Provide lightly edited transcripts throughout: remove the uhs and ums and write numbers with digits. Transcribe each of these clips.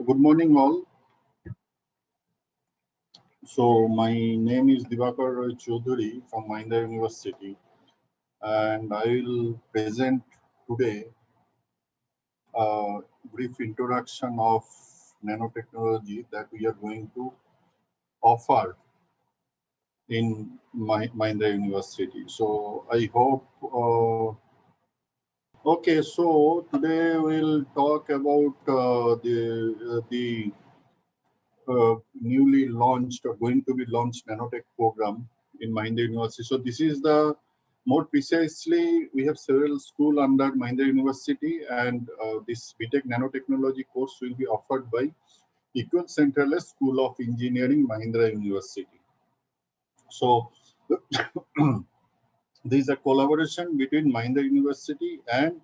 Good morning, all. So, my name is Diwakar Roy Choudhury from Mahindra University, and I will present today a brief introduction of nanotechnology that we are going to offer in Mahindra University. So, I hope. Okay, so today we'll talk about the newly launched or going to be launched nanotech program in Mahindra University. So this is the more precisely, we have several schools under Mahindra University, and this BTech nanotechnology course will be offered by Equal Centralist School of Engineering, Mahindra University. So there is a collaboration between Mahindra University and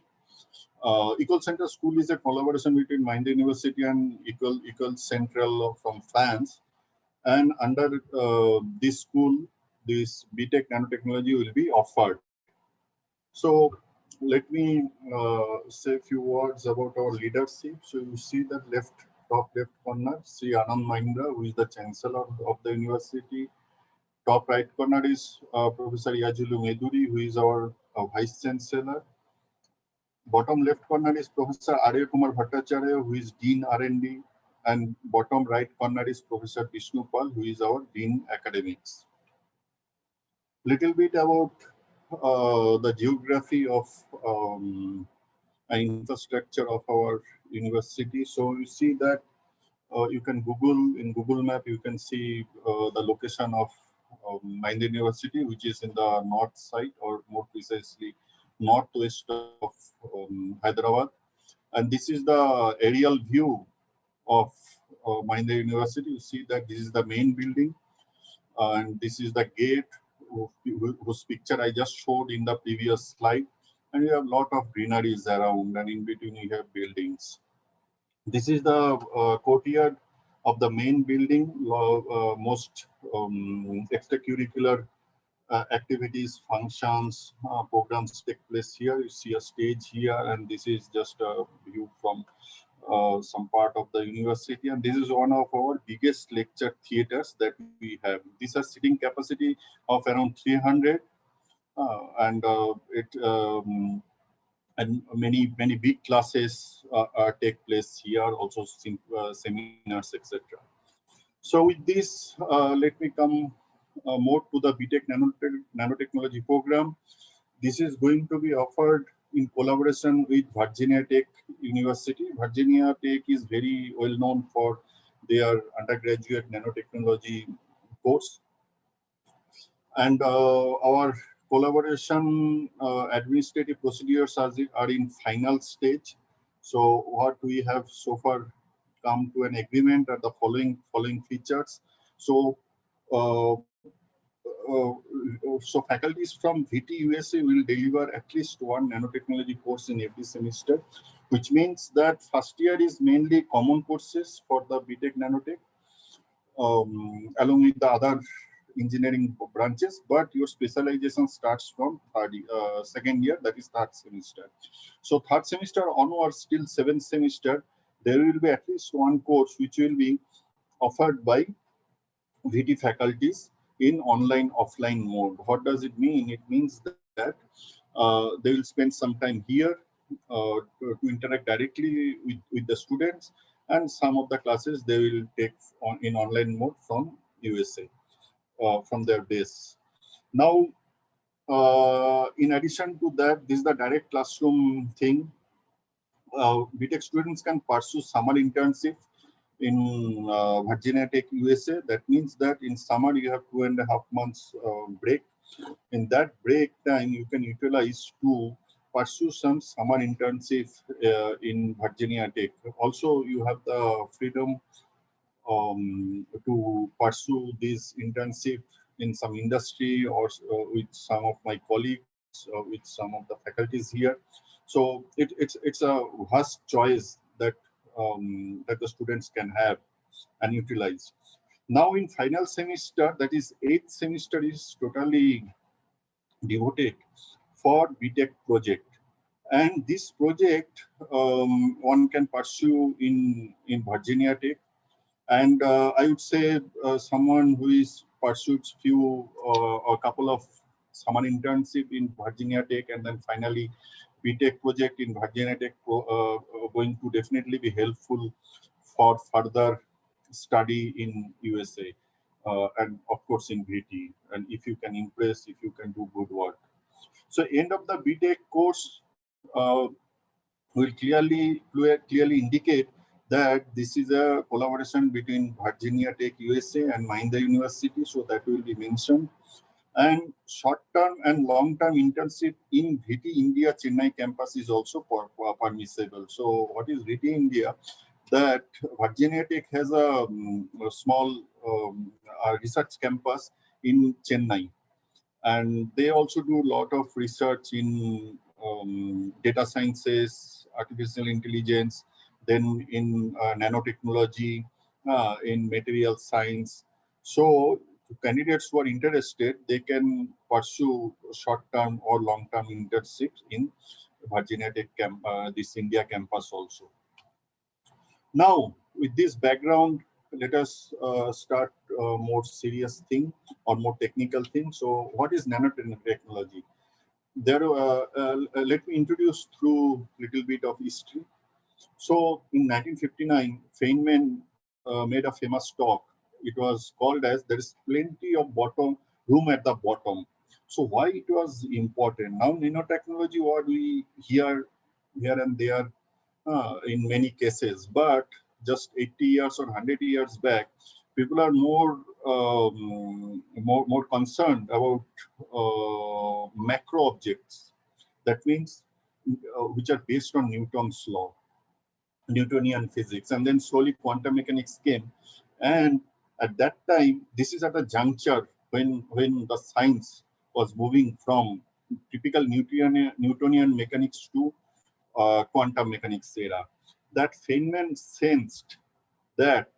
Equal Central School is a collaboration between Mahindra University and Equal Central from France. And under this school, this BTech nanotechnology will be offered. So let me say a few words about our leadership. So you see that top left corner, Sri Anand Mahindra, who is the Chancellor of the university. Top right corner is Professor Yajulu Meduri, who is our Vice Chancellor. Bottom left corner is Professor Arya Kumar Bhattacharya, who is Dean R&D, and bottom right corner is Professor Vishnu Pal, who is our Dean Academics. Little bit about the geography of infrastructure of our university. So you see that you can in Google Map, you can see the location of Mahindra University, which is in the north side, or more precisely, northwest of Hyderabad. And this is the aerial view of Mahindra University. You see that this is the main building, and this is the gate whose picture I just showed in the previous slide. And you have a lot of greeneries around, and in between you have buildings. This is the courtyard of the main building. Most extracurricular activities, functions, programs take place here. You see a stage here, and this is just a view from some part of the university. And this is one of our biggest lecture theaters that we have. These are sitting capacity of around 300, and many big classes take place here, also seminars, etc. So with this, let me come more to the BTech nanotechnology program. This is going to be offered in collaboration with Virginia Tech University. Virginia Tech is very well known for their undergraduate nanotechnology course. And our collaboration administrative procedures are in final stage. So what we have so far come to an agreement are the following features. So uh, so faculties from VT USA will deliver at least one nanotechnology course in every semester, which means that first year is mainly common courses for the BTech nanotech, along with the other engineering branches, but your specialization starts from second year, that is third semester. So third semester onwards till seventh semester, there will be at least one course which will be offered by VT faculties in online offline mode. What does it mean? It means that they will spend some time here to interact directly with the students, and some of the classes they will take in online mode from USA, from their base. Now, in addition to that, this is the direct classroom thing. BTech students can pursue summer internship in Virginia Tech USA. That means that in summer you have 2.5 months break. In that break time, you can utilize to pursue some summer internship in Virginia Tech. Also, you have the freedom to pursue this internship in some industry, or with some of my colleagues, with some of the faculties here. So it's a vast choice that that the students can have and utilize. Now in final semester, that is eighth semester, is totally devoted for BTech project. And this project one can pursue in Virginia Tech. And I would say someone who is pursued a couple of summer internship in Virginia Tech, and then finally BTech project in Virginia Tech going to definitely be helpful for further study in USA, and of course in VT. And if you can impress, if you can do good work. So end of the BTech course will clearly indicate that this is a collaboration between Virginia Tech USA and Mahindra University, so that will be mentioned. And short-term and long-term internship in VT India Chennai campus is also permissible. So what is VT India? That Virginia Tech has a small research campus in Chennai, and they also do a lot of research in data sciences, artificial intelligence, then in nanotechnology, in material science. So candidates who are interested, they can pursue short-term or long-term internships in Virginia Tech this India campus also. Now, with this background, let us start a more serious thing or more technical thing. So what is nanotechnology? Let me introduce through little bit of history. So in 1959, Feynman made a famous talk. It was called as "There is plenty of bottom room at the bottom." So why it was important? Now nanotechnology, what we hear here and there in many cases, but just 80 years or 100 years back, people are more concerned about macro objects. That means which are based on Newton's law, Newtonian physics, and then slowly quantum mechanics came. And at that time, this is at a juncture when the science was moving from typical Newtonian mechanics to quantum mechanics era. That Feynman sensed that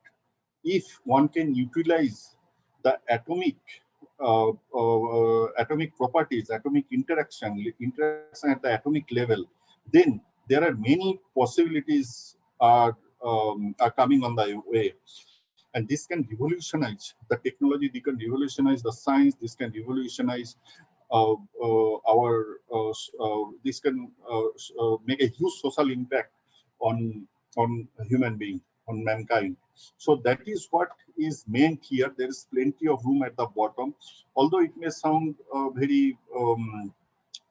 if one can utilize the atomic properties, atomic interaction at the atomic level, then there are many possibilities are coming on the way. And this can revolutionize the technology, this can revolutionize the science, this can revolutionize this can make a huge social impact on human being, on mankind. So that is what is meant here. There is plenty of room at the bottom, although it may sound very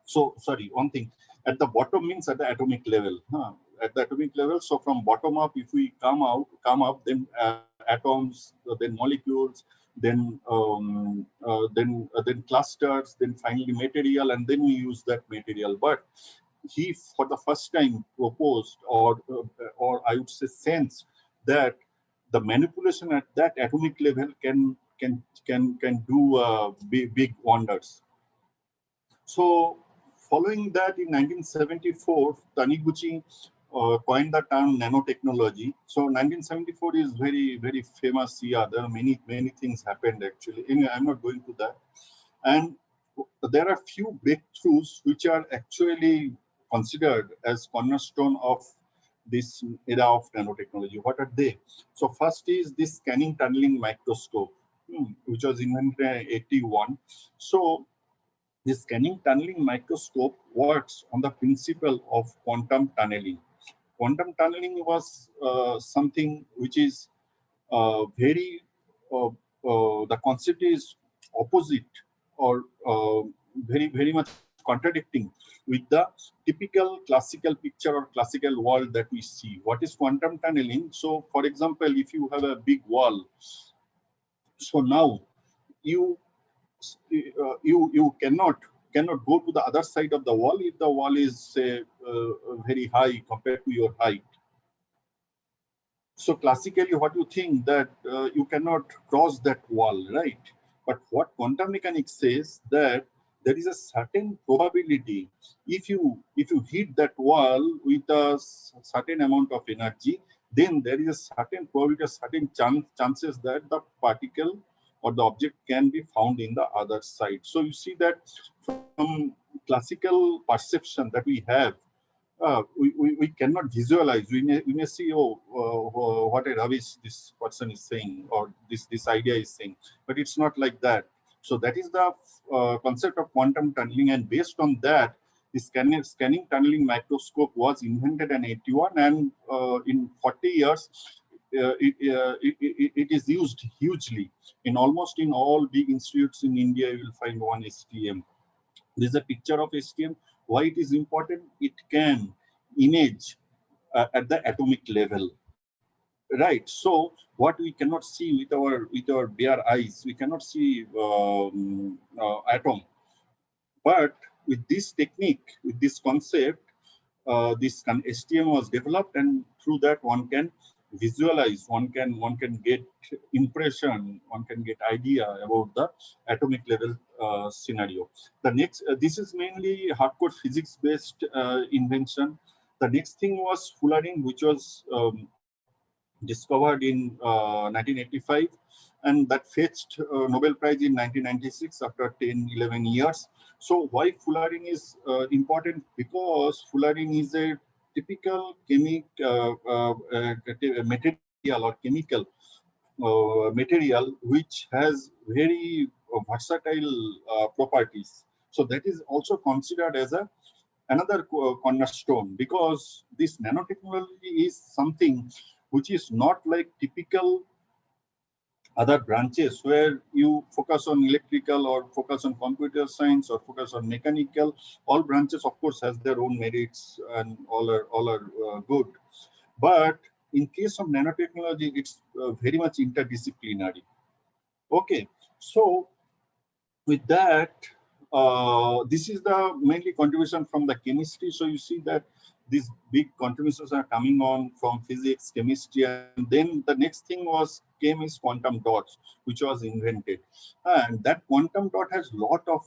so sorry. One thing, at the bottom means at the atomic level. Huh? At the atomic level. So from bottom up, if we come up, then atoms, then molecules, then clusters, then finally material, and then we use that material. But he, for the first time, proposed, or I would say, sensed that the manipulation at that atomic level can do big wonders. So, following that, in 1974, Taniguchi coined the term nanotechnology. So, 1974 is very famous year. There are many things happened actually. Anyway, I'm not going to that. And there are few breakthroughs which are actually considered as cornerstone of this era of nanotechnology. What are they? So, first is this scanning tunneling microscope, which was invented in 1981. So, the scanning tunneling microscope works on the principle of quantum tunneling. Quantum tunneling was something which is very, the concept is opposite or very much contradicting with the typical classical picture or classical world that we see. What is quantum tunneling? So, for example, if you have a big wall, so now you you cannot go to the other side of the wall if the wall is say very high compared to your height. So classically, what you think that you cannot cross that wall, right? But what quantum mechanics says that there is a certain probability if you hit that wall with a certain amount of energy, then there is a certain probability, a certain chances that the particle or the object can be found in the other side. So you see that from classical perception that we have, we cannot visualize. We may see, oh, what a rubbish this person is saying, or this idea is saying, but it's not like that. So that is the concept of quantum tunneling, and based on that, the scanning tunneling microscope was invented in 81, and in 40 years, it is used hugely in almost in all big institutes in India. You will find one STM. This is a picture of STM. Why it is important? It can image at the atomic level, right? So what we cannot see with our bare eyes, we cannot see atom. But with this technique, with this concept, this STM was developed, and through that one can visualize, one can get impression, one can get idea about the atomic level scenario. The next, this is mainly hardcore physics based invention. The next thing was fullerene, which was discovered in 1985, and that fetched Nobel Prize in 1996 after 10, 11 years. So why fullerene is important? Because fullerene is a typical material or chemical material which has very versatile properties. So that is also considered as a another cornerstone, because this nanotechnology is something which is not like typical other branches where you focus on electrical or focus on computer science or focus on mechanical. All branches, of course, has their own merits and all are good. But in case of nanotechnology, it's very much interdisciplinary. Okay, so with that, this is the mainly contribution from the chemistry. So you see that these big contributions are coming on from physics, chemistry, and then the next thing was came is quantum dots, which was invented. And that quantum dot has lot of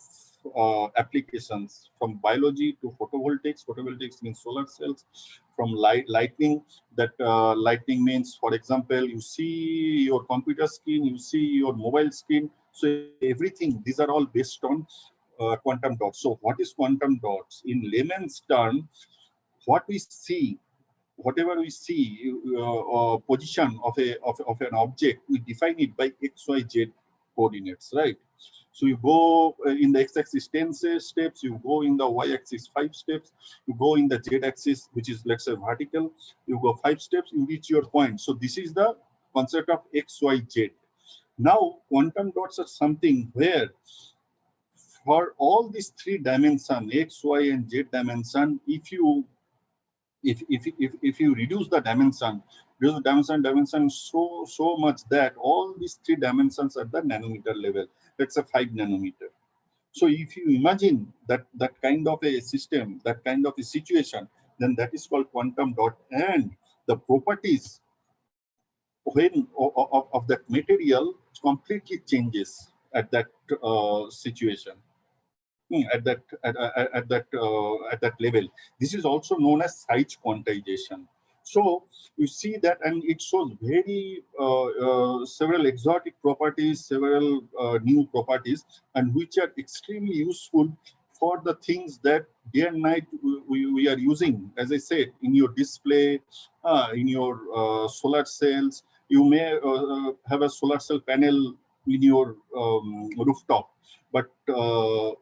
applications, from biology to photovoltaics. Photovoltaics means solar cells. From lightning, that lightning means, for example, you see your computer screen, you see your mobile screen. So everything, these are all based on quantum dots. So what is quantum dots? In layman's term, what we see, whatever we see, position of an object, we define it by x, y, z coordinates, right? So you go in the x-axis 10 steps, you go in the y-axis 5 steps, you go in the z-axis, which is, let's say, vertical, you go 5 steps, you reach your point. So this is the concept of x, y, z. Now, quantum dots are something where for all these three dimensions, x, y, and z dimension, if you reduce the dimension so much that all these three dimensions at the nanometer level, let's say 5 nanometer. So if you imagine that kind of a system, that kind of a situation, then that is called quantum dot, and the properties of that material completely changes at that situation. At that level. This is also known as size quantization. So you see that, and it shows very several exotic properties, several new properties, and which are extremely useful for the things that day and night we are using. As I said, in your display, in your solar cells, you may have a solar cell panel in your rooftop, but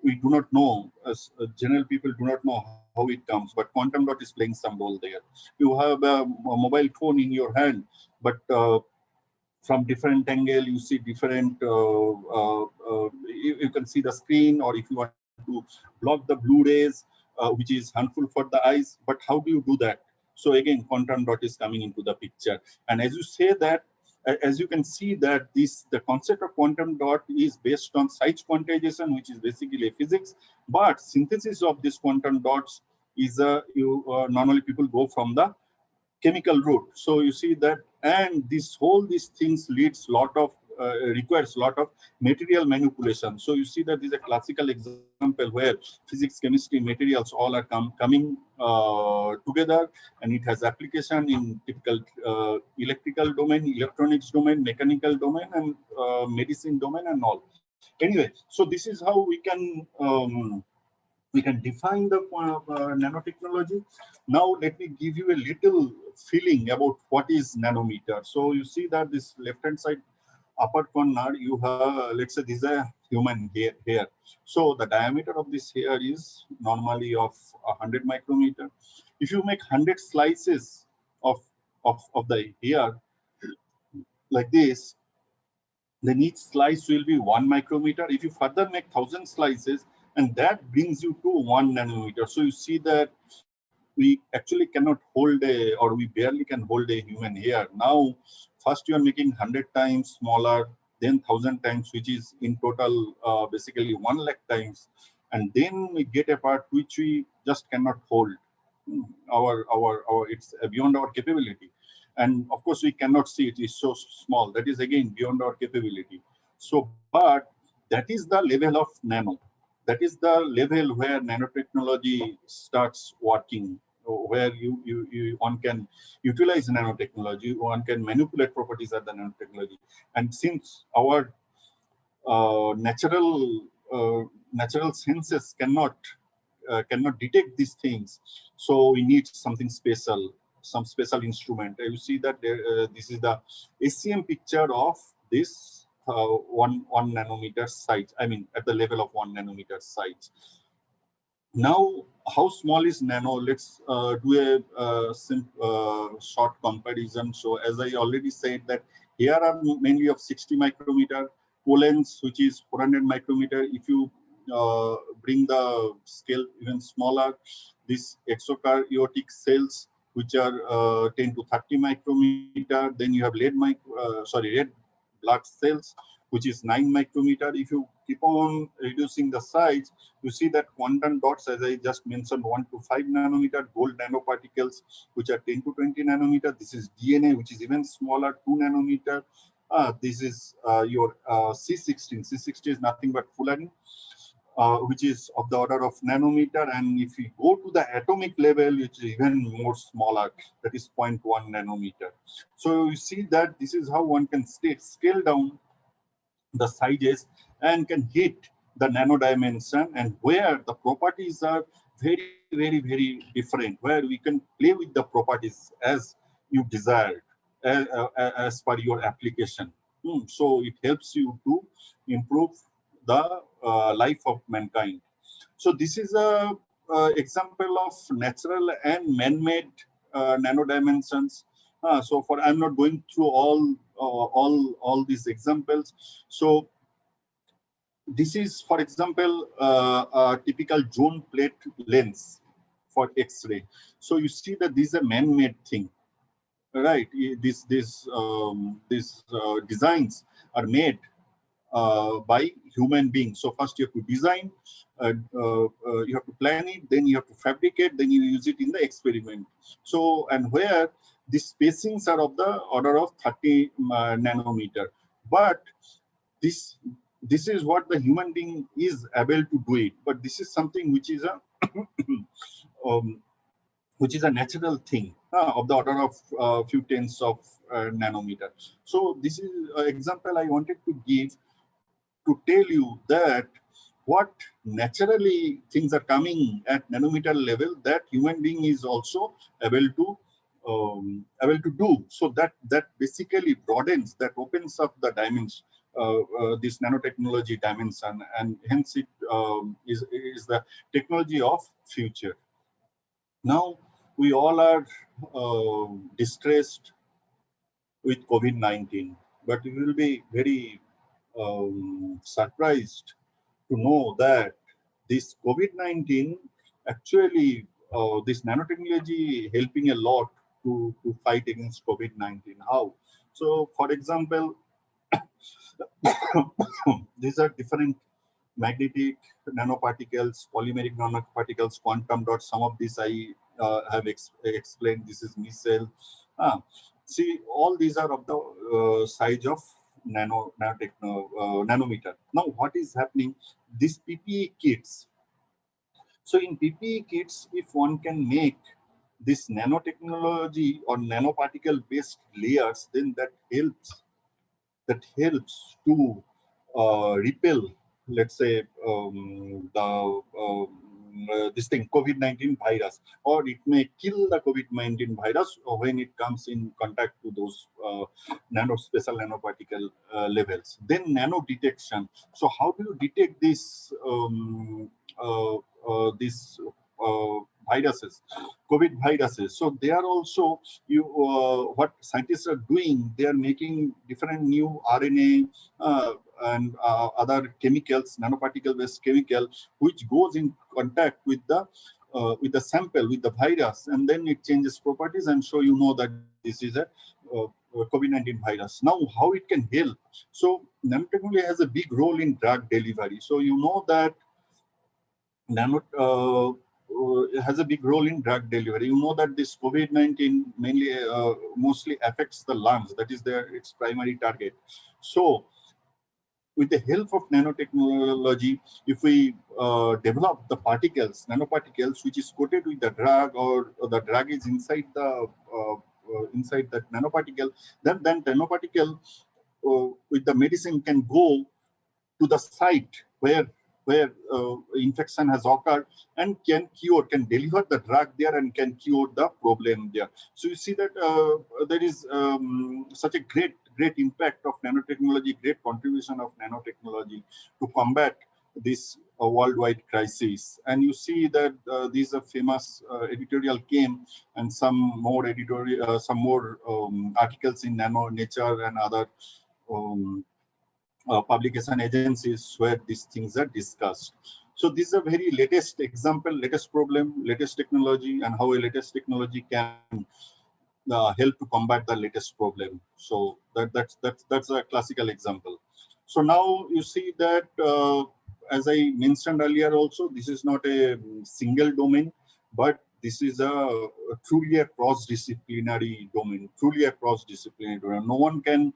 we do not know, as general people do not know how it comes, but quantum dot is playing some role there. You have a mobile phone in your hand, but from different angle you see different, you can see the screen, or if you want to block the blue rays, which is harmful for the eyes, but how do you do that? So again, quantum dot is coming into the picture. And as you say that, as you can see that the concept of quantum dot is based on size quantization, which is basically a physics, but synthesis of these quantum dots is normally people go from the chemical route. So you see that, and these things leads lot of requires a lot of material manipulation. So you see that this is a classical example where physics, chemistry, materials all are coming together, and it has application in typical electrical domain, electronics domain, mechanical domain, and medicine domain, and all. Anyway, so this is how we can we can define the nanotechnology. Now let me give you a little feeling about what is nanometer. So you see that this left hand side upper corner, you have, let's say this is a human hair. So the diameter of this hair is normally of 100 micrometer. If you make 100 slices of, of the hair like this, then each slice will be 1 micrometer. If you further make 1,000 slices, and that brings you to 1 nanometer. So you see that we actually cannot hold a, or we barely can hold a human hair. Now, first you are making 100 times smaller, then 1,000 times, which is in total basically 1 lakh times. And then we get a part which we just cannot hold. It's beyond our capability. And of course, we cannot see it is so small. That is again beyond our capability. So, but that is the level of nano. That is the level where nanotechnology starts working, where one can utilize nanotechnology, one can manipulate properties of the nanotechnology. And since our natural senses cannot detect these things, so we need something special, some special instrument. You see that this is the SCM picture of this one nanometer size. I mean, at the level of 1 nanometer size. Now, how small is nano? Let's do a short comparison. So, as I already said, that here are mainly of 60 micrometer, Pollens, which is 400 micrometer. If you bring the scale even smaller, these exokaryotic cells, which are 10 to 30 micrometer. Then you have red blood cells, which is 9 micrometer. If you keep on reducing the size, you see that quantum dots, as I just mentioned, 1 to 5 nanometer, gold nanoparticles, which are 10 to 20 nanometer. This is DNA, which is even smaller, 2 nanometer. This is your C16. C60 is nothing but fullerene, which is of the order of nanometer. And if we go to the atomic level, which is even more smaller, that is 0.1 nanometer. So you see that this is how one can scale down the sizes and can hit the nano dimension, and where the properties are very different, where we can play with the properties as you desire, as per your application. So it helps you to improve the life of mankind. So this is a example of natural and man-made nano dimensions. So for I'm not going through all these examples. So this is, for example, a typical zone plate lens for X-ray. So you see that this is a man-made thing, right? These designs are made by human beings. So first you have to design, you have to plan it, then you have to fabricate, then you use it in the experiment. So, and where the spacings are of the order of 30 nanometer. But this this is what the human being is able to do it. But this is something which is a um, which is a natural thing of the order of few tens of nanometer. So this is an example I wanted to give to tell you that what naturally things are coming at nanometer level, that human being is also able to do. So that basically broadens, that opens up the dimension, this nanotechnology dimension, and hence it is the technology of future. Now we all are distressed with COVID-19, but we will be very surprised to know that this COVID-19 actually, this nanotechnology helping a lot to fight against COVID-19. How? So, for example, these are different magnetic nanoparticles, polymeric nanoparticles, quantum dots. Some of these I have explained. This is micelle. See, all these are of the size of nanometer. Now, what is happening? These PPE kits. So, in PPE kits, if one can make this nanotechnology or nanoparticle-based layers, then that helps to repel, let's say, the this thing COVID-19 virus, or it may kill the COVID-19 virus when it comes in contact to those special nanoparticle levels. Then nano detection. So how do you detect these viruses, COVID viruses? So they are also what scientists are doing. They are making different new RNA and other chemicals, nanoparticle-based chemical, which goes in contact with the sample, with the virus, and then it changes properties, and so you know that this is a COVID-19 virus. Now, how it can help? So nanotechnology has a big role in drug delivery. So you know that nano has a big role in drug delivery. You know that this COVID-19 mainly, mostly affects the lungs. That is its primary target. So with the help of nanotechnology, if we develop the nanoparticles, which is coated with the drug, or the drug is inside that nanoparticle, then nanoparticle with the medicine can go to the site where infection has occurred, and can deliver the drug there, and can cure the problem there. So you see that there is such a great impact of nanotechnology, great contribution of nanotechnology to combat this worldwide crisis. And you see that these are famous editorial came, and some more articles in Nature and other publication agencies where these things are discussed. So this is a very latest example, latest problem, latest technology, and how a latest technology can help to combat the latest problem. So that's a classical example. So now you see that, as I mentioned earlier also, this is not a single domain, but this is truly a cross-disciplinary domain, No one can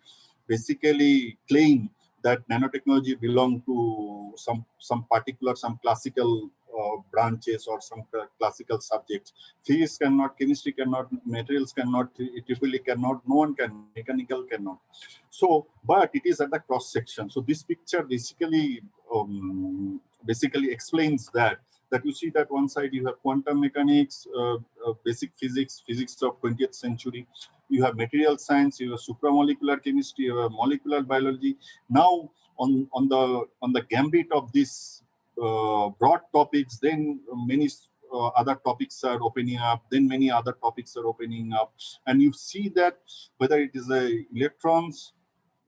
basically claim that nanotechnology belong to some classical branches, or some classical subjects. Physics cannot, chemistry cannot, materials cannot, EEE cannot, no one can, mechanical cannot. So, but it is at the cross section. So this picture basically explains that you see that one side you have quantum mechanics, basic physics of 20th century. You have material science, you have supramolecular chemistry, you have molecular biology. Now, on the gambit of this broad topics, then many other topics are opening up. Then many other topics are opening up, and you see that whether it is electrons,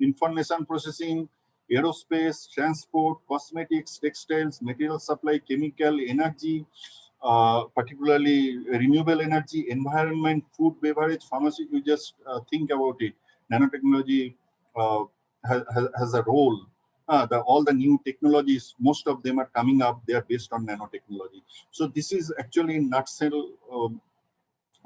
information processing, aerospace, transport, cosmetics, textiles, material supply, chemical, energy, particularly renewable energy, environment, food, beverage, pharmacy. You just think about it. Nanotechnology has a role. All the new technologies, most of them are coming up, they are based on nanotechnology. So this is actually in nutshell.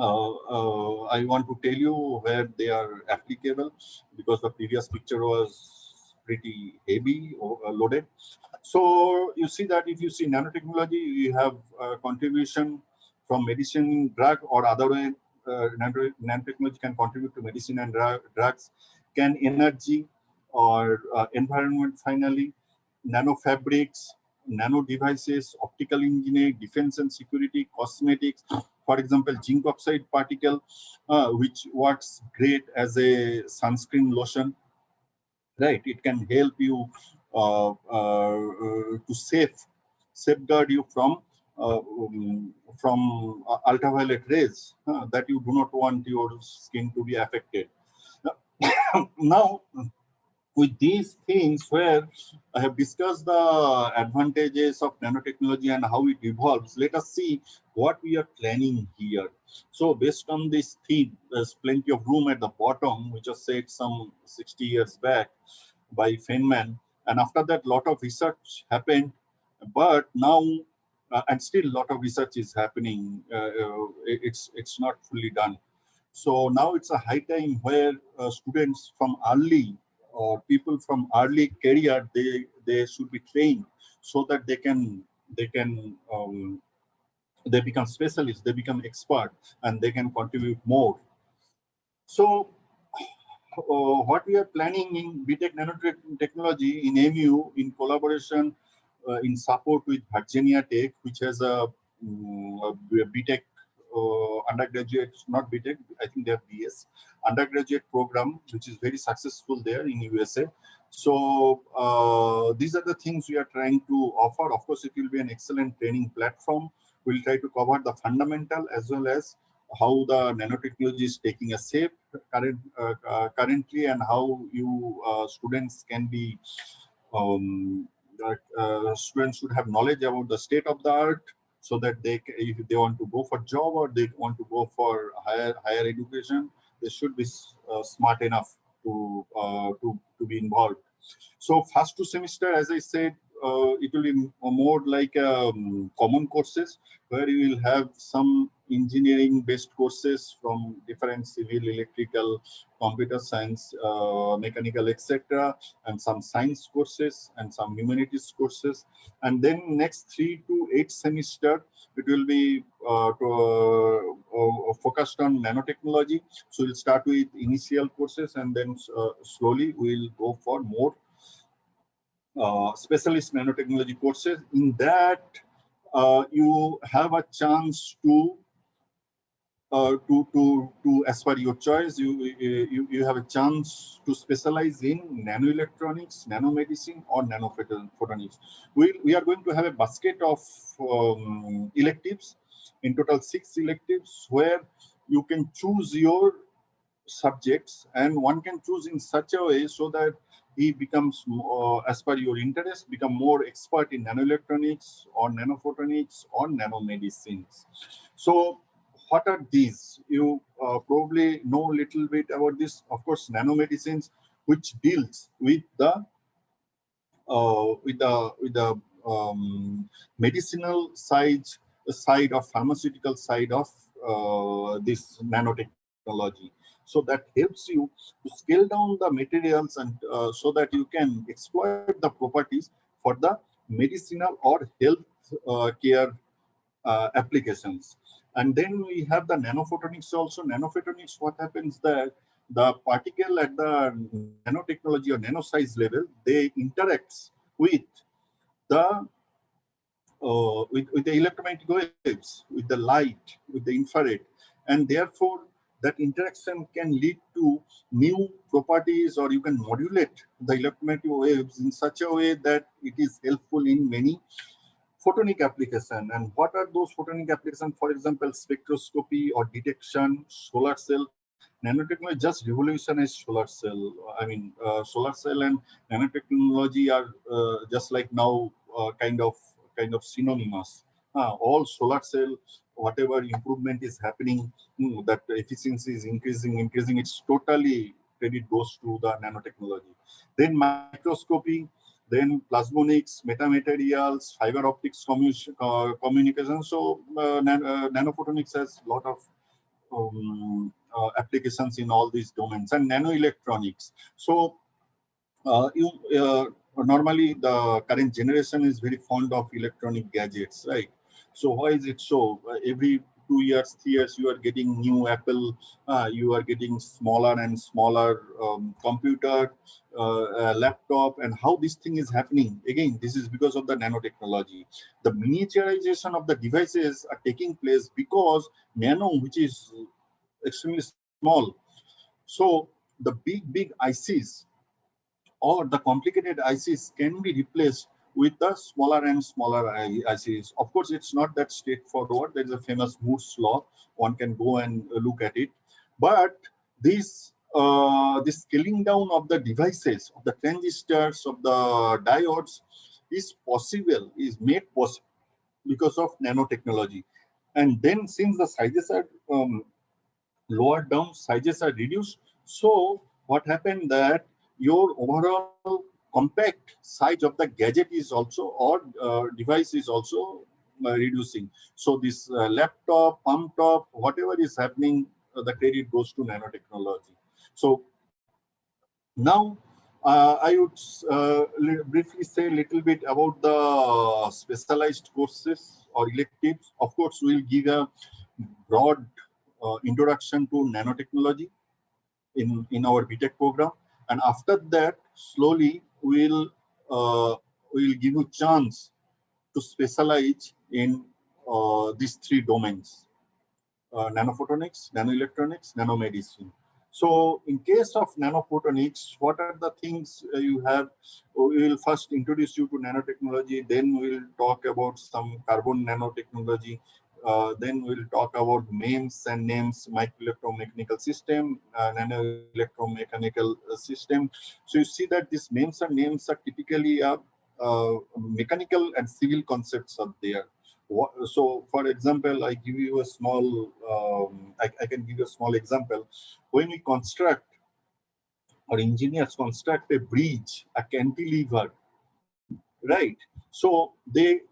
I want to tell you where they are applicable, because the previous picture was pretty heavy or loaded. So you see that if you see nanotechnology, you have contribution from medicine, drug, or other way. Nanotechnology can contribute to medicine and drugs, can energy or environment, finally, nanofabrics, nano devices, optical engineering, defense and security, cosmetics. For example, zinc oxide particle, which works great as a sunscreen lotion, right? It can help you to safeguard you from ultraviolet rays that you do not want your skin to be affected. Now, with these things, where I have discussed the advantages of nanotechnology and how it evolves, let us see what we are planning here. So based on this theme, there's plenty of room at the bottom, which was said some 60 years back by Feynman. And after that, a lot of research happened, but now, and still a lot of research is happening. It's not fully done. So now it's a high time where students from early, or people from early career, they should be trained, so that they become specialists, they become expert, and they can contribute more. So what we are planning in BTech Nanotechnology in MU, in collaboration in support with Virginia Tech, which has a, a BTech undergraduate, not BTech, I think they have BS, undergraduate program, which is very successful there in USA. So these are the things we are trying to offer. Of course, it will be an excellent training platform. We'll try to cover the fundamental as well as how the nanotechnology is taking a shape currently, and how you students can be students should have knowledge about the state of the art, so that if they want to go for job or they want to go for higher education, they should be smart enough to be involved. So first 2 semester, as I said, it will be more like common courses, where you will have some engineering-based courses from different civil, electrical, computer science, mechanical, etc., and some science courses and some humanities courses. And then next 3 to 8 semester, it will be focused on nanotechnology. So we'll start with initial courses, and then slowly we'll go for more specialist nanotechnology courses. In that, you have a chance to as per your choice, you have a chance to specialize in nanoelectronics, nanomedicine, or nanophotonics. We are going to have a basket of electives, in total 6 electives, where you can choose your subjects, and one can choose in such a way so that he becomes, as per your interest, become more expert in nanoelectronics or nanophotonics or nanomedicines. So what are these? You probably know a little bit about this. Of course, nanomedicines, which deals with the medicinal side of pharmaceutical side of this nanotechnology. So that helps you to scale down the materials, and so that you can exploit the properties for the medicinal or health care applications. And then we have the nanophotonics also. Nanophotonics, what happens that the particle at the nanotechnology or nano size level, they interacts with the with the electromagnetic waves, with the light, with the infrared, and therefore that interaction can lead to new properties, or you can modulate the electromagnetic waves in such a way that it is helpful in many photonic application. And what are those photonic applications? For example, spectroscopy or detection, solar cell. Nanotechnology just revolutionized solar cell. I mean, solar cell and nanotechnology are just like now kind of synonymous. All solar cell, whatever improvement is happening, that efficiency is increasing. It's totally credit goes to the nanotechnology. Then microscopy, then plasmonics, metamaterials, fiber optics communication. So nanophotonics has a lot of applications in all these domains, and nanoelectronics. So normally the current generation is very fond of electronic gadgets, right? So why is it so? Every 2 years, 3 years, you are getting new Apple, you are getting smaller and smaller computer, laptop, and how this thing is happening? Again, this is because of the nanotechnology. The miniaturization of the devices are taking place because nano, which is extremely small. So the big ICs or the complicated ICs can be replaced with the smaller and smaller ICs. Of course, it's not that straightforward. There is a famous Moore's law. One can go and look at it. But this scaling down of the devices, of the transistors, of the diodes is possible, is made possible because of nanotechnology. And then since the sizes are lowered down, sizes are reduced. So what happened that your overall compact size of the gadget is also, or device is also reducing. So this laptop, pump top, whatever is happening, the credit goes to nanotechnology. So now I would briefly say a little bit about the specialized courses or electives. Of course, we'll give a broad introduction to nanotechnology in our BTech program, and after that, slowly we'll give you chance to specialize in these three domains: nanophotonics, nanoelectronics, nanomedicine. So in case of nanophotonics, what are the things you have? We will first introduce you to nanotechnology, then we'll talk about some carbon nanotechnology, then we'll talk about MEMS and NEMS, microelectromechanical system, nanoelectromechanical system. So you see that these MEMS and NEMS are typically mechanical and civil concepts are there. So, for example, I give you a small, I can give you a small example. When we construct or engineers construct a bridge, a cantilever, right? So they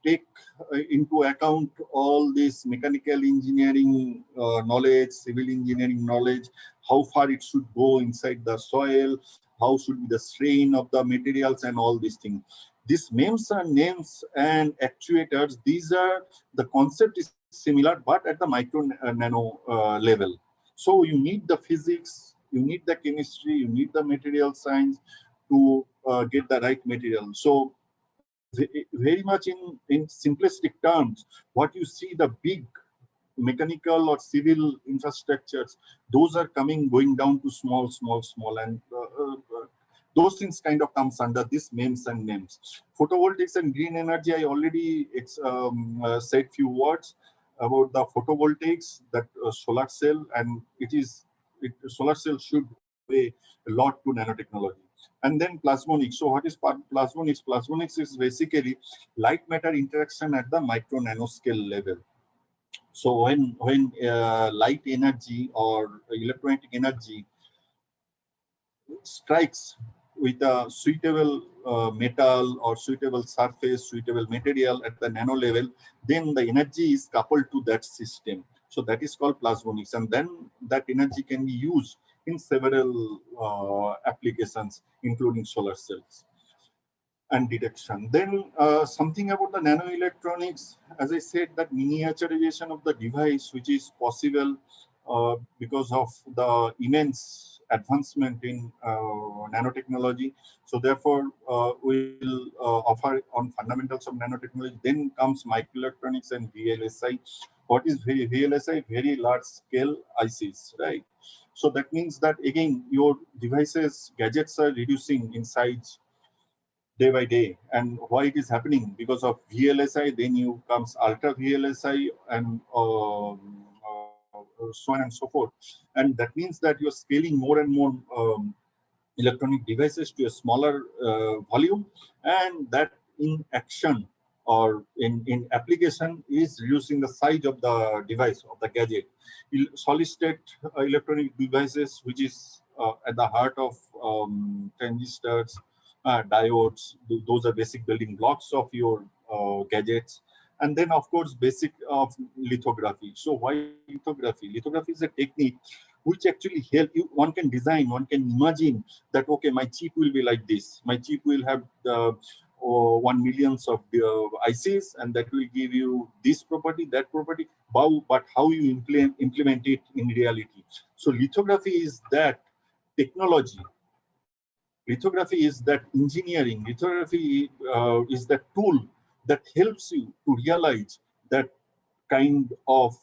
take into account all this mechanical engineering knowledge, civil engineering knowledge, how far it should go inside the soil, how should be the strain of the materials, and all these things. These MEMS and NEMS and actuators, these are the concept is similar, but at the micro nano level. So you need the physics, you need the chemistry, you need the material science to get the right material. So very much in simplistic terms, what you see, the big mechanical or civil infrastructures, those are going down to small, and those things kind of comes under this MEMS and NEMS. Photovoltaics and green energy, I already said few words about the photovoltaics, that solar cell, and solar cell should weigh a lot to nanotechnology. And then plasmonics. So what is plasmonics? Plasmonics is basically light matter interaction at the micro nanoscale level. So when light energy or electromagnetic energy strikes with a suitable metal or suitable surface, suitable material at the nano level, then the energy is coupled to that system. So that is called plasmonics, and then that energy can be used in several applications, including solar cells and detection. Then something about the nanoelectronics, as I said, that miniaturization of the device, which is possible because of the immense advancement in nanotechnology. So therefore, we'll offer on fundamentals of nanotechnology. Then comes microelectronics and VLSI. What is VLSI? Very large scale ICs, right? So that means that again, your devices, gadgets are reducing in size day by day. And why it is happening? Because of VLSI, then you comes ultra VLSI, and so on and so forth. And that means that you're scaling more and more electronic devices to a smaller volume, and that in action or in application is reducing the size of the device, of the gadget. Solid state electronic devices, which is at the heart of transistors, diodes, those are basic building blocks of your gadgets. And then, of course, basic of lithography. So why lithography? Lithography is a technique which actually help you. One can design, one can imagine that, okay, my chip will be like this. My chip will have the 1 millions of ICs, and that will give you this property, that property. But how you implement it in reality? So lithography is that technology. Lithography is that engineering. Lithography is that tool that helps you to realize that kind of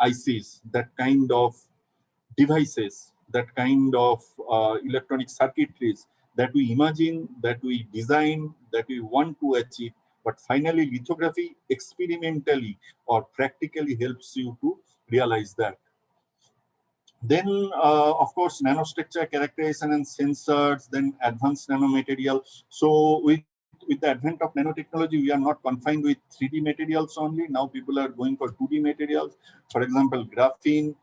ICs, that kind of devices, that kind of electronic circuitries that we imagine, that we design, that we want to achieve. But finally, lithography experimentally or practically helps you to realize that. Then, of course, nanostructure characterization and sensors, then advanced nanomaterial. So with the advent of nanotechnology, we are not confined with 3D materials only. Now people are going for 2D materials. For example, graphene,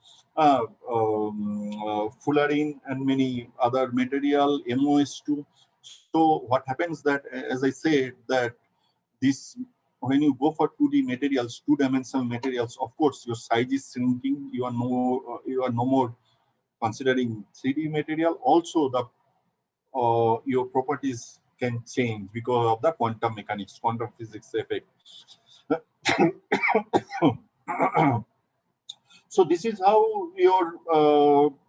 fullerene, and many other material, MOS2. So what happens that, as I said, that this, when you go for 2D materials, two-dimensional materials, of course, your size is shrinking. You are no more considering 3D material. Also, the your properties can change because of the quantum mechanics, quantum physics effect. So this is how your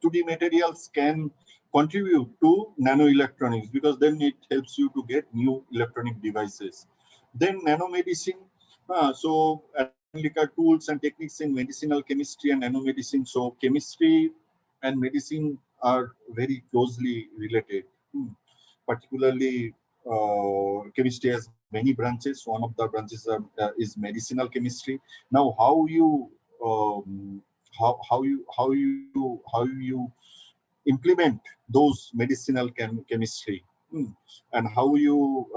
2D materials can contribute to nanoelectronics, because then it helps you to get new electronic devices. Then nanomedicine. So analytical tools and techniques in medicinal chemistry and nanomedicine. So chemistry and medicine are very closely related. Particularly, chemistry has many branches. One of the branches is medicinal chemistry. Now, um, how you implement those medicinal chemistry, hmm, and how you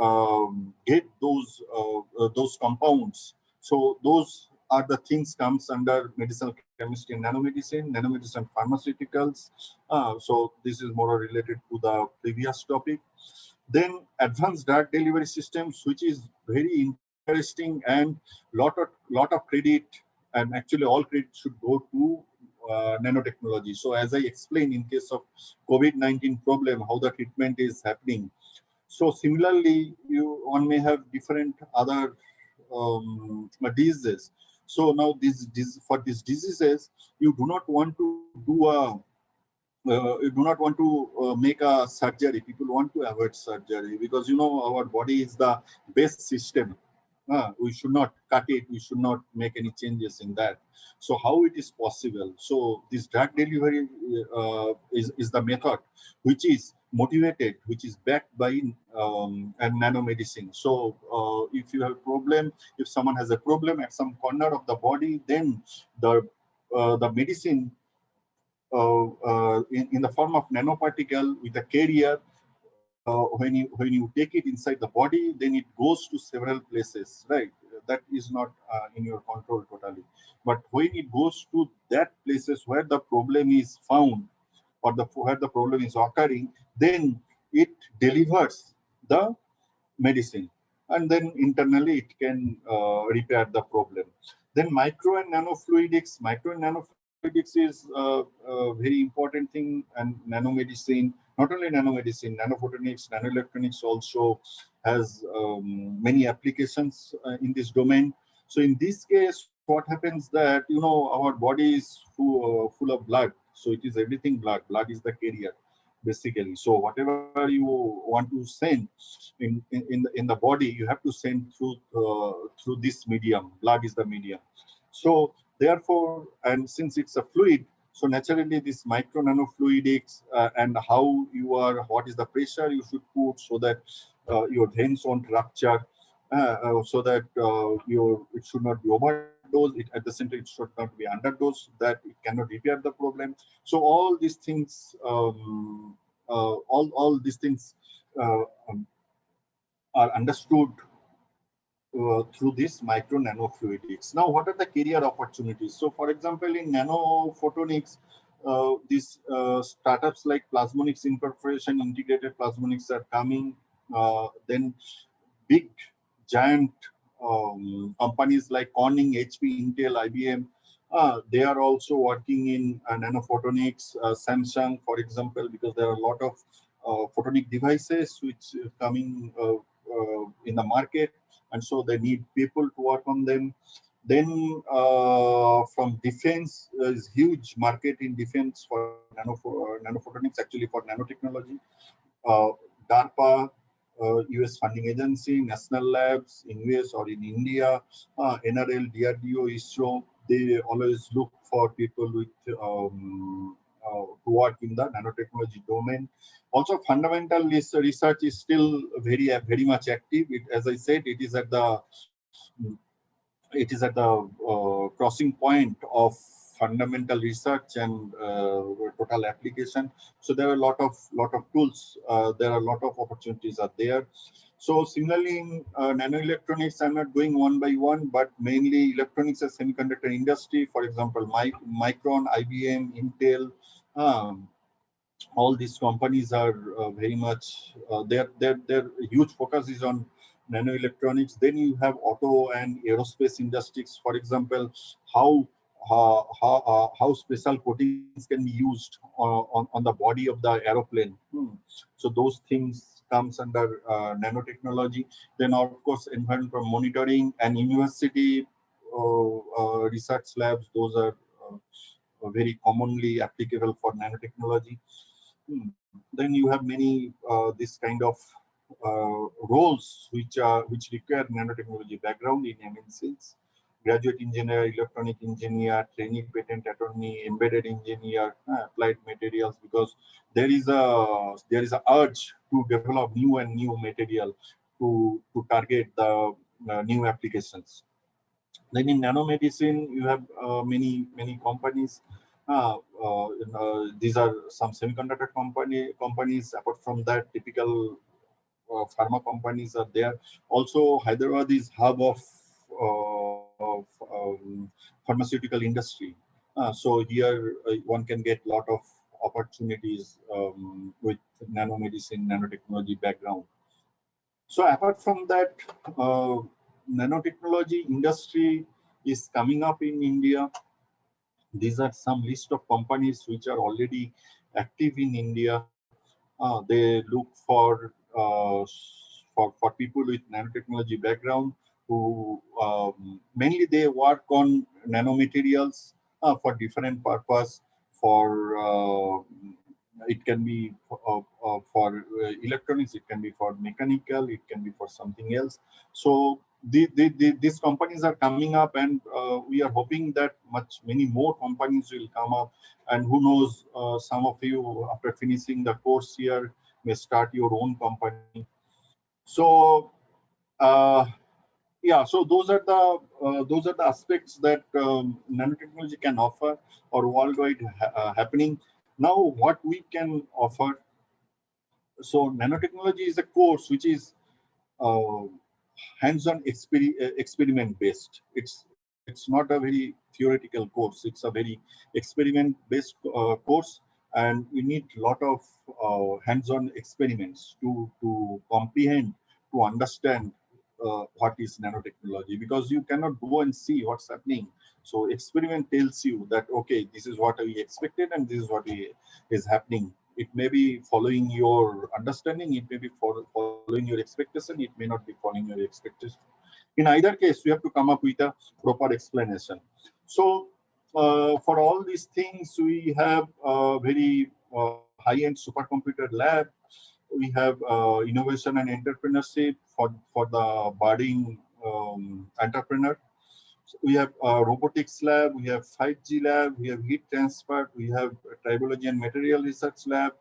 get those compounds. So those are the things comes under medicinal chemistry and nanomedicine pharmaceuticals. So this is more related to the previous topic. Then advanced drug delivery systems, which is very interesting, and lot of credit, and actually all credit should go to nanotechnology. So as I explained, in case of COVID-19 problem, how the treatment is happening. So similarly, one may have different other diseases. So now for these diseases, you do not want to do you do not want to make a surgery. People want to avoid surgery because our body is the best system. We should not cut it. We should not make any changes in that. So how it is possible? So this drug delivery is the method which is motivated, which is backed by and nanomedicine. So if you have a problem, if someone has a problem at some corner of the body, then the medicine in the form of nanoparticle with a carrier. When you take it inside the body, then it goes to several places, right? That is not in your control totally. But when it goes to that places where the problem is found, or where the problem is occurring, then it delivers the medicine, and then internally it can repair the problem. Then micro and nanofluidics. Micro and nanofluidics is a very important thing, and nanomedicine. Not only nanomedicine, nanophotonics, nanoelectronics also has many applications in this domain. So in this case, what happens that our body is full of blood. So it is everything blood. Blood is the carrier basically. So whatever you want to send in the body, you have to send through this medium. Blood is the medium. So therefore, and since it's a fluid, so naturally this micro nanofluidics, and how what is the pressure you should put so that your veins won't rupture, so that it should not be overdosed. At the center, it should not be underdosed, that it cannot repair the problem. So all these things, all these things uh, um, are understood through this micro nanofluidics. Now, what are the career opportunities? So, for example, in nanophotonics, these startups like Plasmonics Incorporation, Integrated Plasmonics are coming. Then big, giant companies like Corning, HP, Intel, IBM, they are also working in nanophotonics. Samsung, for example, because there are a lot of photonic devices which coming in the market, and so they need people to work on them. Then from defense, there is huge market in defense for nanophotonics, actually for nanotechnology. Uh, DARPA, US funding agency, national labs in US or in India, NRL, DRDO, ISRO, they always look for people with to work in the nanotechnology domain. Also, fundamental research is still very much active. As I said, it is at the crossing point of fundamental research and total application. So there are a lot of tools. There are a lot of opportunities are there. So similarly in nanoelectronics, I'm not going one by one, but mainly electronics and semiconductor industry. For example, Micron, IBM, Intel. Um, all these companies are very much their huge focus is on nanoelectronics. Then you have auto and aerospace industries, for example, how special coatings can be used on the body of the aeroplane. So those things comes under nanotechnology. Then of course environmental monitoring and university research labs, those are very commonly applicable for nanotechnology. Then you have many this kind of roles which require nanotechnology background in MNCs: graduate engineer, electronic engineer, trainee patent attorney, embedded engineer, applied materials, because there is a urge to develop new and new material to target the new applications. Then in nanomedicine, you have many companies. These are some semiconductor companies. Apart from that, typical pharma companies are there. Also, Hyderabad is hub of pharmaceutical industry. So here one can get a lot of opportunities with nanomedicine, nanotechnology background. So apart from that, uh, nanotechnology industry is coming up in India. These are some list of companies which are already active in India. They look for people with nanotechnology background who mainly they work on nanomaterials for different purpose. For it can be for electronics, it can be for mechanical, it can be for something else. So these companies are coming up, and we are hoping that many more companies will come up. And who knows, some of you after finishing the course here may start your own company. So yeah, so those are the aspects that nanotechnology can offer or worldwide happening. Now what we can offer: so nanotechnology is a course which is uh, hands-on experiment based. It's not a very theoretical course. It's a very experiment based course, and we need a lot of hands-on experiments to comprehend, to understand what is nanotechnology, because you cannot go and see what's happening. So experiment tells you that okay, this is what we expected and this is is happening. It may be following your understanding, it may be following your expectation, it may not be following your expectation. In either case, you have to come up with a proper explanation. So for all these things, we have a very high-end supercomputer lab. We have innovation and entrepreneurship for the budding entrepreneur. So we have a robotics lab, we have 5G lab, we have heat transfer, we have tribology and material research lab.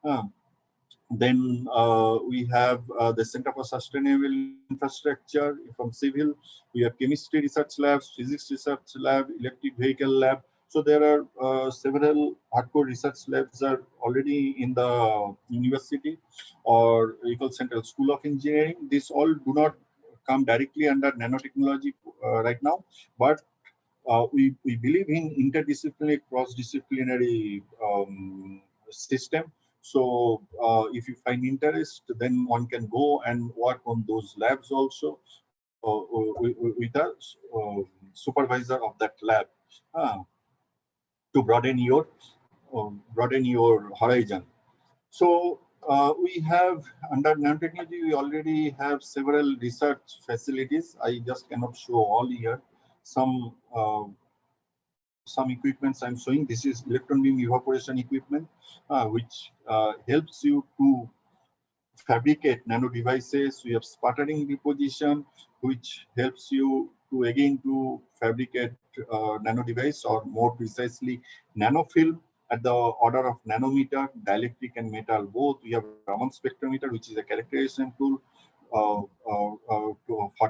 Um, then we have the Center for Sustainable Infrastructure from Civil. We have chemistry research labs, physics research lab, electric vehicle lab. So there are several hardcore research labs are already in the university or Eagle Central School of Engineering. These all do not come directly under nanotechnology right now, but we believe in interdisciplinary, cross-disciplinary system. So if you find interest, then one can go and work on those labs also with a supervisor of that lab uh, to broaden your horizon. So we have under nanotechnology, we already have several research facilities. I just cannot show all here. Some equipments I'm showing. This is electron beam evaporation equipment, which helps you to fabricate nano devices. We have sputtering deposition, which helps you to again to fabricate nano device, or more precisely nanofilm at the order of nanometer, dielectric and metal both. We have Raman spectrometer, which is a characterization tool for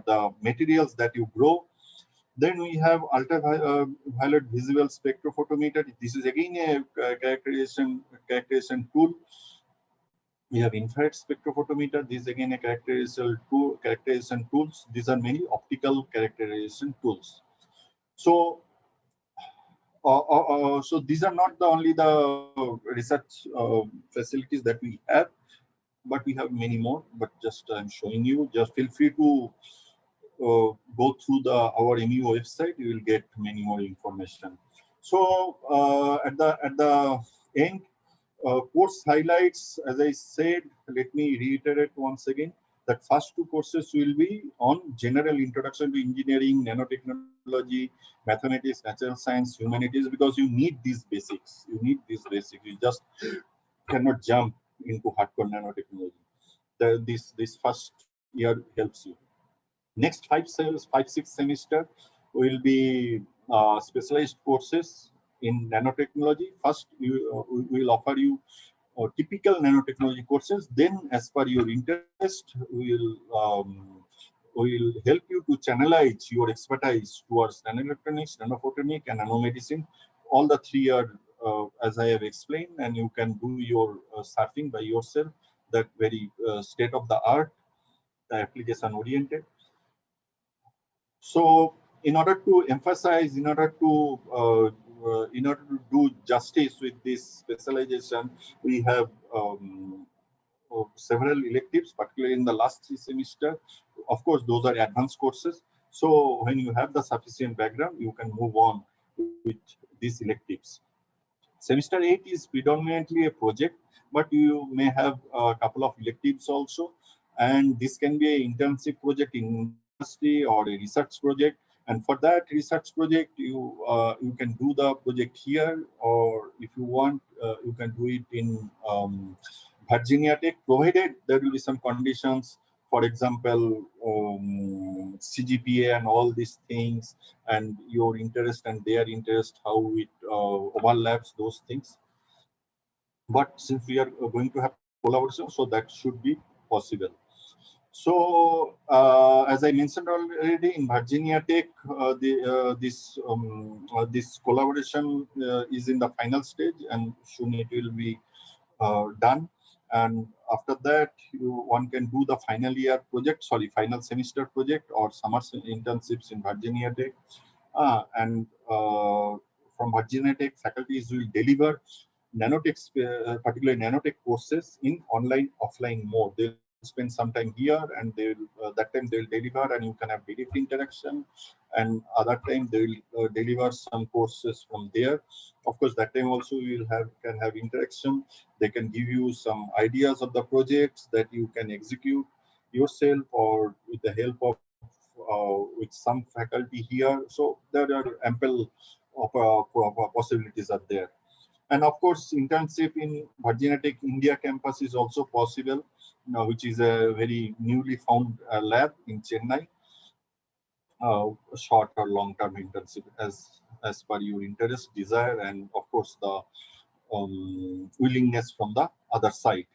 the materials that you grow. Then we have ultraviolet visible spectrophotometer. This is again a characterization tool. We have infrared spectrophotometer. This is again a characterization tools. These are many optical characterization tools. So, so these are not the only the research facilities that we have, but we have many more. But just I'm showing you. Just feel free to go through our MEU website. You will get many more information. So at the end, course highlights, as I said, let me reiterate once again that first two courses will be on general introduction to engineering, nanotechnology, mathematics, natural science, humanities, because you need these basics. You need these basics. You just cannot jump into hardcore nanotechnology. this first year helps you. Next 5, 6 semester will be specialized courses in nanotechnology. First, we will offer you typical nanotechnology courses. Then, as per your interest, we will help you to channelize your expertise towards nanoelectronics, nanophotonic, and nanomedicine. All the three are, as I have explained, and you can do your surfing by yourself. That very state of the art, the application oriented. So, in order to emphasize, in order to do justice with this specialization, we have several electives, particularly in the last 3 semesters. Of course, those are advanced courses. So, when you have the sufficient background, you can move on with these electives. Semester 8 is predominantly a project, but you may have a couple of electives also. And this can be an internship project in university or a research project. And for that research project, you can do the project here, or if you want, you can do it in Virginia Tech, provided there will be some conditions. For example, CGPA and all these things, and your interest and their interest, how it overlaps those things. But since we are going to have collaboration, so that should be possible. So, as I mentioned already, in Virginia Tech, this collaboration is in the final stage, and soon it will be done. And after that, one can do the final semester project or summer internships in Virginia Tech. And from Virginia Tech, faculties will deliver nanotech, particularly nanotech courses in online, offline mode. They'll spend some time here, and that time they'll deliver, and you can have direct interaction. And other time they will deliver some courses from there. Of course, that time also you can have interaction. They can give you some ideas of the projects that you can execute yourself or with the help of with some faculty here. So there are ample possibilities are there. And of course, internship in Virginia Tech India campus is also possible, which is a very newly found lab in Chennai. Short or long-term internship as per your interest, desire, and of course the willingness from the other side.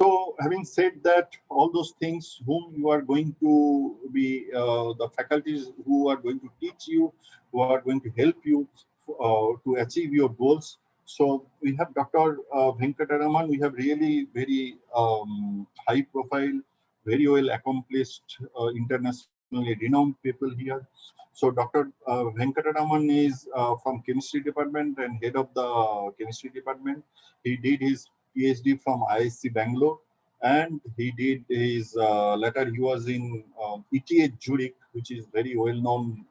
So, having said that, all those things, whom you are going to be, the faculties who are going to teach you, who are going to help you to achieve your goals. So, we have Dr. Venkataraman. We have really very high profile, very well accomplished, internationally renowned people here. So, Dr. Venkataraman is from chemistry department and head of the chemistry department. He did his PhD from ISC Bangalore, and he did his later. He was in ETH Zurich, which is very well-known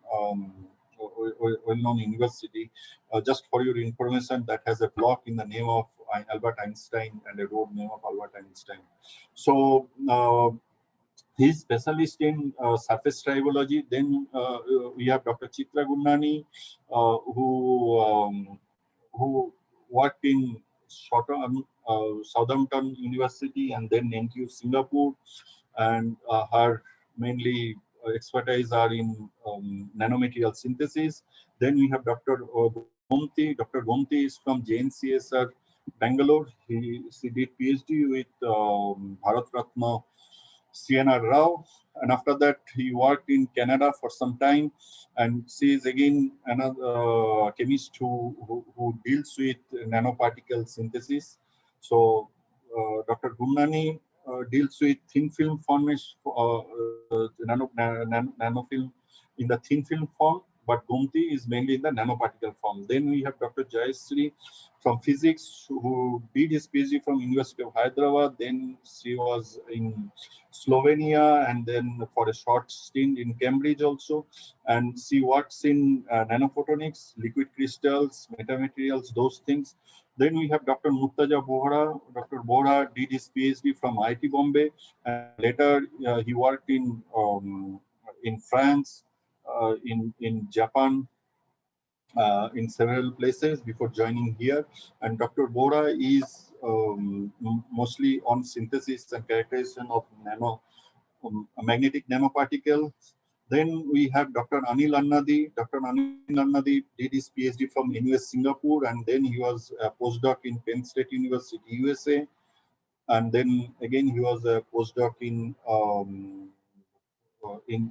university. Just for your information, that has a block in the name of Albert Einstein and a road name of Albert Einstein. So. He's specialist in surface tribology. Then we have Dr. Chitra Gurnani, who worked in Southampton University and then NTU Singapore, and her mainly expertise are in nanomaterial synthesis. Then we have Dr. Gomti. Dr. Gomti is from JNCSR Bangalore. She did PhD with Bharat Ratna CNR Rao, and after that he worked in Canada for some time, and she is again another chemist who deals with nanoparticle synthesis. So Dr. Gurnani deals with thin film formation, nanofilm in the thin film form, but Gomti is mainly in the nanoparticle form. Then we have Dr. Jayasri from physics, who did his PhD from University of Hyderabad. Then she was in Slovenia, and then for a short stint in Cambridge also. And she works in nanophotonics, liquid crystals, metamaterials, those things. Then we have Dr. Murtaza Bohra. Dr. Bohra did his PhD from IIT Bombay, and later he worked in France, in Japan, in several places before joining here. And Dr. Bora is mostly on synthesis and characterization of magnetic nanoparticles. Then we have Dr. Anil Annadi. Dr. Anil Annadi did his PhD from NUS Singapore, and then he was a postdoc in Penn State University, USA. And then again, he was a postdoc in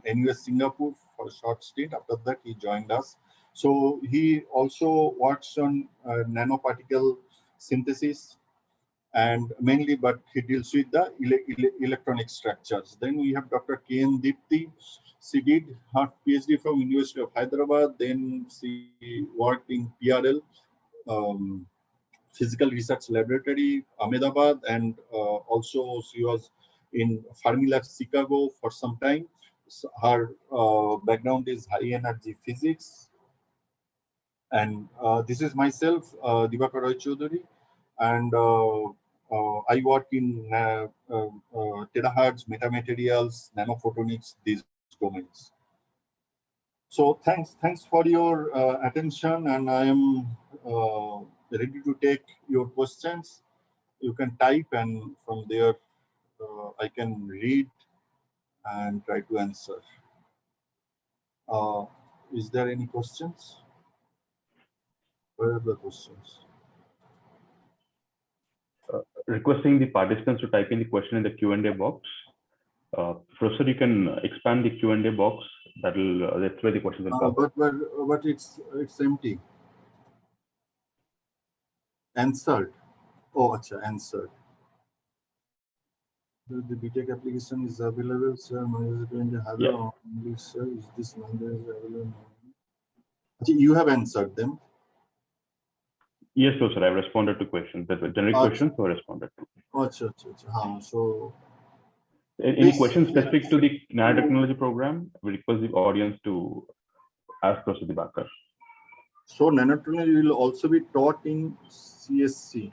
NUS Singapore for a short stint. After that, he joined us. So he also works on nanoparticle synthesis and mainly, but he deals with the electronic structures. Then we have Dr. K.N. Dipti. She did her PhD from University of Hyderabad. Then she worked in PRL, um, Physical Research Laboratory, Ahmedabad, and also she was in Fermilab, Chicago for some time. So her background is high energy physics. And this is myself, Diwakar Roy Chaudhary, and I work in terahertz, metamaterials, nanophotonics, these domains. So thanks for your attention, and I am ready to take your questions. You can type, and from there I can read and try to answer. Is there any questions? Where are the questions? Requesting the participants to type in the question in the Q&A box. Professor, you can expand the Q&A box. That's where the questions will come. But it's empty. Answered. Oh, acha, answered. The BTech application is available, sir. Only, sir. Is this number is available? You have answered them. Yes, sir. I've responded to questions. That's a generic question, so I responded to. So any questions specific to the nanotechnology program? We request the audience to ask Professor Diwakar. So nanotechnology will also be taught in CSC.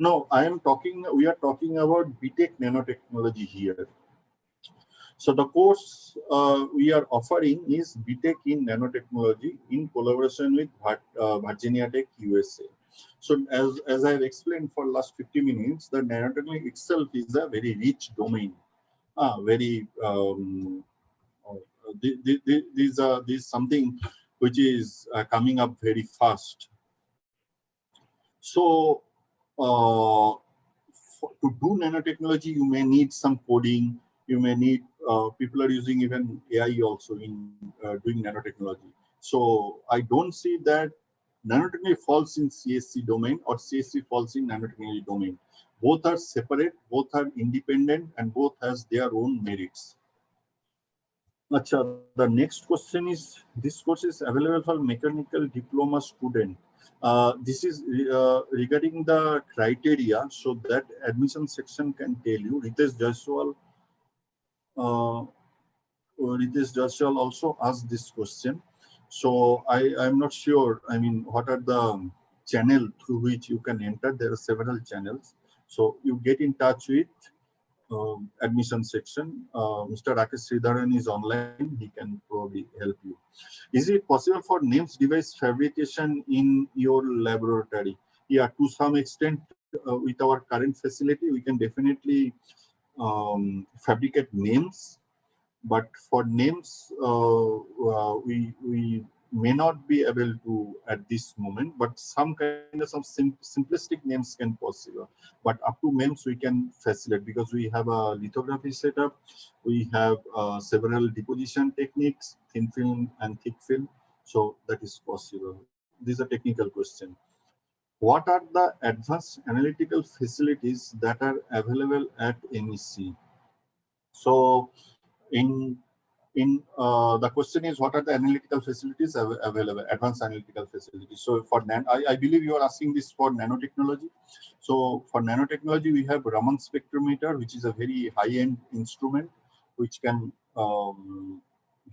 No, we are talking about BTech nanotechnology here. So the course we are offering is BTech in nanotechnology in collaboration with Virginia Tech USA. So as I have explained for last 50 minutes, the nanotechnology itself is a very rich domain. This is something which is coming up very fast. So to do nanotechnology, you may need some coding. You may need people are using even AI also in doing nanotechnology. So I don't see that nanotechnology falls in CSC domain or CSC falls in nanotechnology domain. Both are separate, both are independent, and both has their own merits. Achha, the next question is, this course is available for mechanical diploma student. This is regarding the criteria, so that admission section can tell you. Ritesh Jaiswal also asked this question. So I'm not sure, I mean, what are the channel through which you can enter? There are several channels. So you get in touch with admission section. Mr. Rakesh Sridharan is online. He can probably help you. Is it possible for NIMS device fabrication in your laboratory? Yeah, to some extent, with our current facility, we can definitely fabricate names. But for names, we may not be able to at this moment, but some kind of some simplistic names can possible. But up to MEMS we can facilitate because we have a lithography setup, we have several deposition techniques, thin film and thick film, so that is possible. This is a technical question. What are the advanced analytical facilities that are available at MEC? So the question is, what are the analytical facilities available, advanced analytical facilities? So for I believe you are asking this for nanotechnology. So for nanotechnology, we have Raman spectrometer, which is a very high-end instrument, which can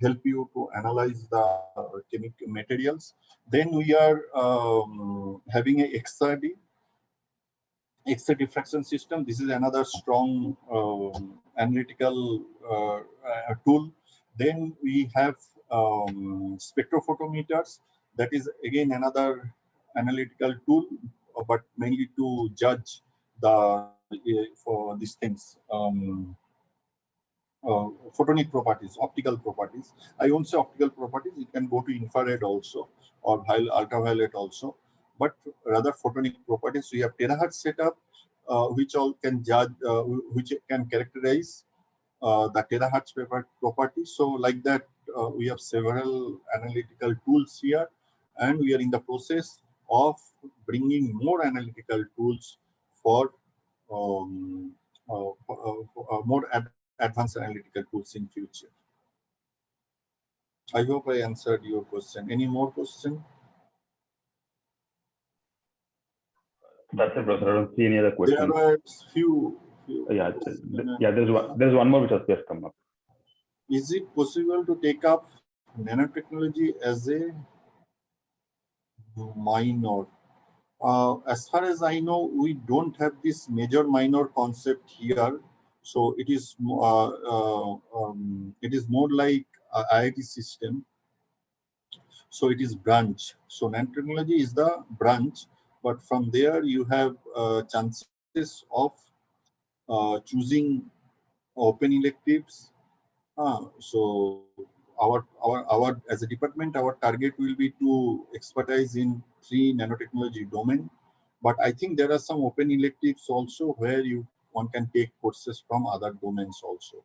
help you to analyze the chemical materials. Then we are having a XRD, X-ray diffraction system. This is another strong analytical tool. Then we have spectrophotometers. That is again another analytical tool. but mainly to judge the for these things. Photonic properties, optical properties. I won't say optical properties, it can go to infrared also or ultraviolet also, but rather photonic properties. We have terahertz setup, which all can judge, which can characterize the terahertz property. So like that, we have several analytical tools here, and we are in the process of bringing more analytical tools for more advanced analytical tools in future. I hope I answered your question. Any more question? That's it, Professor. I don't see any other questions. There were few yeah, there's one more which has just come up. Is it possible to take up nanotechnology as a minor? As far as I know, we don't have this major minor concept here. So it is more like a IIT system. So it is branch. So nanotechnology is the branch, but from there you have chances of choosing open electives. So our as a department, our target will be to expertise in 3 nanotechnology domain. But I think there are some open electives also where one can take courses from other domains also.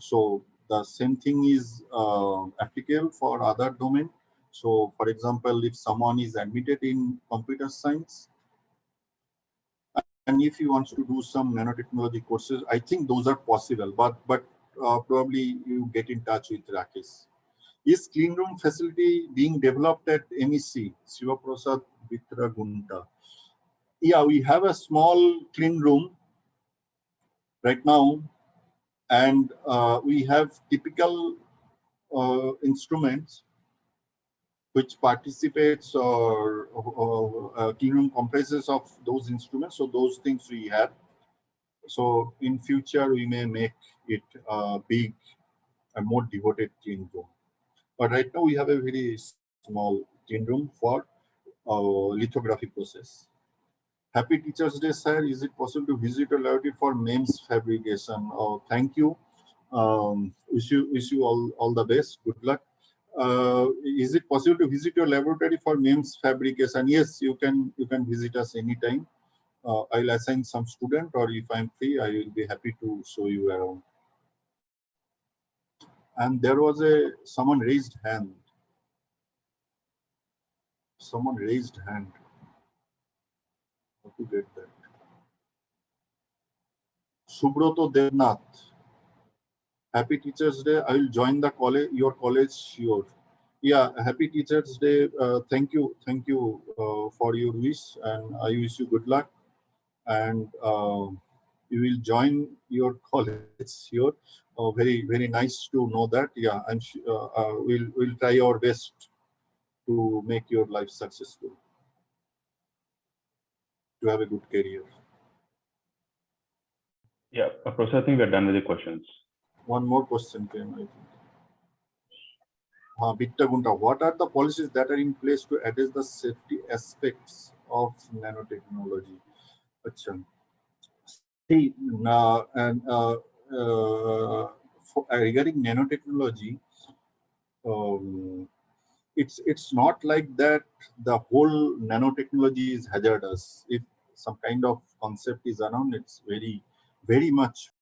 So the same thing is applicable for other domain. So for example, if someone is admitted in computer science, and if he wants to do some nanotechnology courses, I think those are possible, but probably you get in touch with Rakesh. Is clean room facility being developed at MEC, Shiva Prasad Vitragunta? Yeah, we have a small clean room right now, and we have typical instruments which participates or clean room comprises of those instruments. So those things we have. So in future, we may make it big and more devoted clean room. But right now, we have a very small clean room for lithography process. Happy Teachers Day, sir. Is it possible to visit a laboratory for MEMS fabrication? Oh, thank you. Wish you all the best. Good luck. Is it possible to visit your laboratory for MEMS fabrication? Yes, you can visit us anytime. I'll assign some student, or if I'm free, I will be happy to show you around. And there was someone raised hand. Someone raised hand. How to get that? Subroto Devnath. Happy Teachers Day. I will join the college. Your college, sure. Yeah, Happy Teachers Day. Thank you for your wish, and I wish you good luck. And you will join your college here. Very nice to know that. Yeah, I'm we'll try our best to make your life successful, to have a good career. Yeah, Professor, I think we're done with the questions. One more question came, I think. Vittagunta, what are the policies that are in place to address the safety aspects of nanotechnology? Achha. See, regarding nanotechnology, it's not like that the whole nanotechnology is hazardous. If some kind of concept is around, it's very much